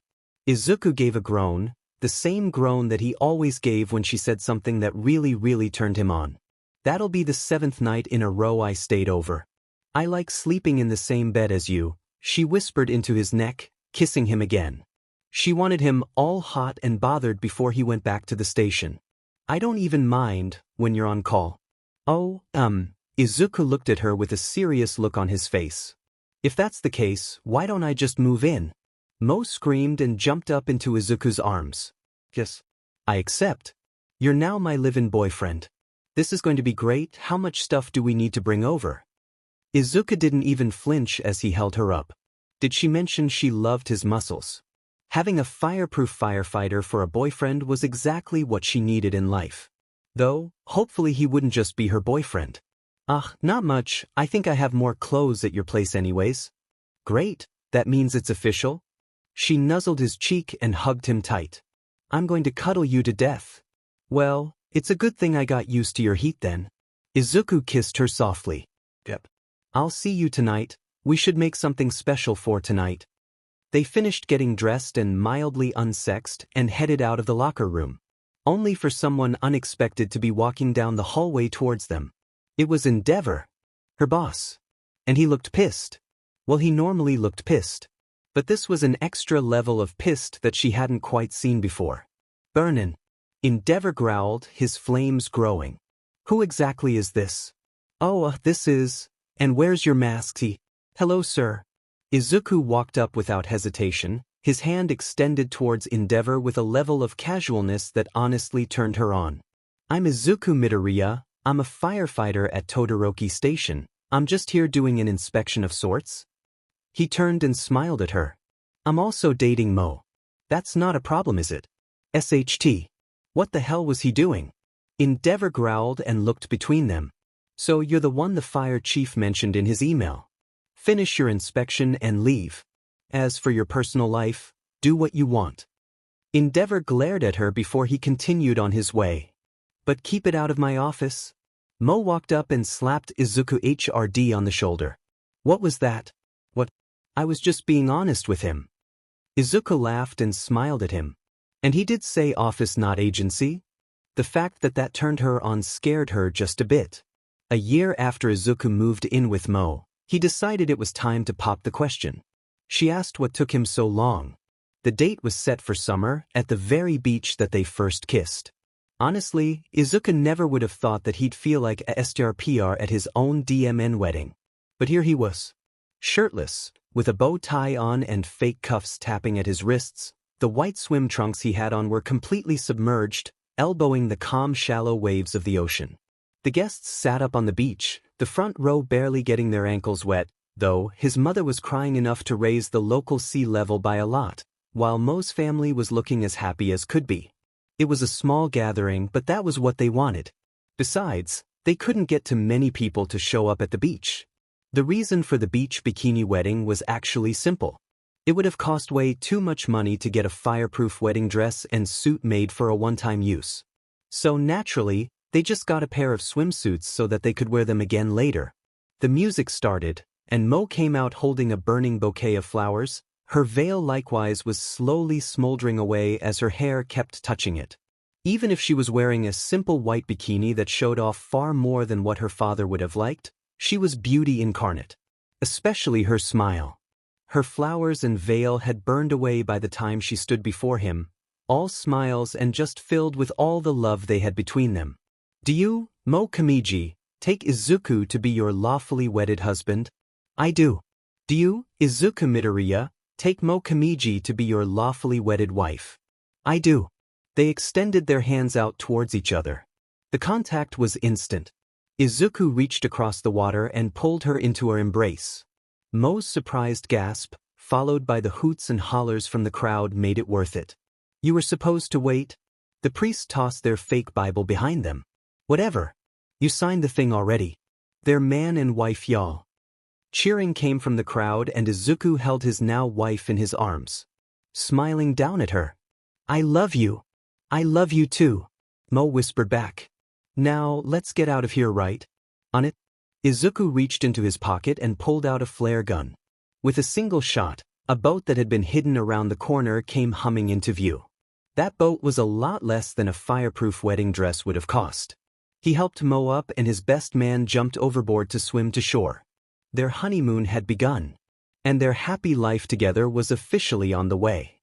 Izuku gave a groan, the same groan that he always gave when she said something that really turned him on. That'll be the 7th night in a row I stayed over. I like sleeping in the same bed as you, she whispered into his neck, kissing him again. She wanted him all hot and bothered before he went back to the station. I don't even mind when you're on call. Oh, Izuku looked at her with a serious look on his face. If that's the case, why don't I just move in? Moe screamed and jumped up into Izuku's arms. Yes. I accept. You're now my live-in boyfriend. This is going to be great. How much stuff do we need to bring over? Izuku didn't even flinch as he held her up. Did she mention she loved his muscles? Having a fireproof firefighter for a boyfriend was exactly what she needed in life. Though, hopefully he wouldn't just be her boyfriend. Not much. I think I have more clothes at your place anyways. Great. That means it's official. She nuzzled his cheek and hugged him tight. I'm going to cuddle you to death. Well, it's a good thing I got used to your heat then. Izuku kissed her softly. Yep. I'll see you tonight. We should make something special for tonight. They finished getting dressed and mildly unsexed and headed out of the locker room. Only for someone unexpected to be walking down the hallway towards them. It was Endeavor, her boss. And he looked pissed. Well, he normally looked pissed. But this was an extra level of pissed that she hadn't quite seen before. Burnin'. Endeavor growled, his flames growing. Who exactly is this? Oh, this is… And where's your mask? Hello, sir. Izuku walked up without hesitation, his hand extended towards Endeavor with a level of casualness that honestly turned her on. I'm Izuku Midoirya, I'm a firefighter at Todoroki Station. I'm just here doing an inspection of sorts. He turned and smiled at her. I'm also dating Moe. That's not a problem, is it? SHT. What the hell was he doing? Endeavor growled and looked between them. So you're the one the fire chief mentioned in his email. Finish your inspection and leave. As for your personal life, do what you want. Endeavor glared at her before he continued on his way. But keep it out of my office. Moe walked up and slapped Izuku HRD on the shoulder. What was that? What? I was just being honest with him. Izuku laughed and smiled at him. And he did say office, not agency? The fact that turned her on scared her just a bit. A year after Izuku moved in with Moe, he decided it was time to pop the question. She asked what took him so long. The date was set for summer, at the very beach that they first kissed. Honestly, Izuku never would have thought that he'd feel like a STRPR at his own DMN wedding. But here he was. Shirtless, with a bow tie on and fake cuffs tapping at his wrists, the white swim trunks he had on were completely submerged, elbowing the calm shallow waves of the ocean. The guests sat up on the beach, the front row barely getting their ankles wet, though his mother was crying enough to raise the local sea level by a lot, while Moe's family was looking as happy as could be. It was a small gathering, but that was what they wanted. Besides, they couldn't get to many people to show up at the beach. The reason for the beach bikini wedding was actually simple. It would have cost way too much money to get a fireproof wedding dress and suit made for a one-time use. So naturally, they just got a pair of swimsuits so that they could wear them again later. The music started, and Moe came out holding a burning bouquet of flowers. Her veil likewise was slowly smoldering away as her hair kept touching it. Even if she was wearing a simple white bikini that showed off far more than what her father would have liked, she was beauty incarnate. Especially her smile. Her flowers and veil had burned away by the time she stood before him, all smiles and just filled with all the love they had between them. Do you, Moe Kamiji, take Izuku to be your lawfully wedded husband? I do. Do you, Izuku Midoirya, take Moe Kamiji to be your lawfully wedded wife? I do. They extended their hands out towards each other. The contact was instant. Izuku reached across the water and pulled her into her embrace. Moe's surprised gasp, followed by the hoots and hollers from the crowd, made it worth it. You were supposed to wait? The priests tossed their fake Bible behind them. Whatever. You signed the thing already. They're man and wife, y'all. Cheering came from the crowd and Izuku held his now wife in his arms. Smiling down at her. I love you. I love you too. Moe whispered back. Now, let's get out of here, right? On it? Izuku reached into his pocket and pulled out a flare gun. With a single shot, a boat that had been hidden around the corner came humming into view. That boat was a lot less than a fireproof wedding dress would have cost. He helped Moe up and his best man jumped overboard to swim to shore. Their honeymoon had begun. And their happy life together was officially on the way.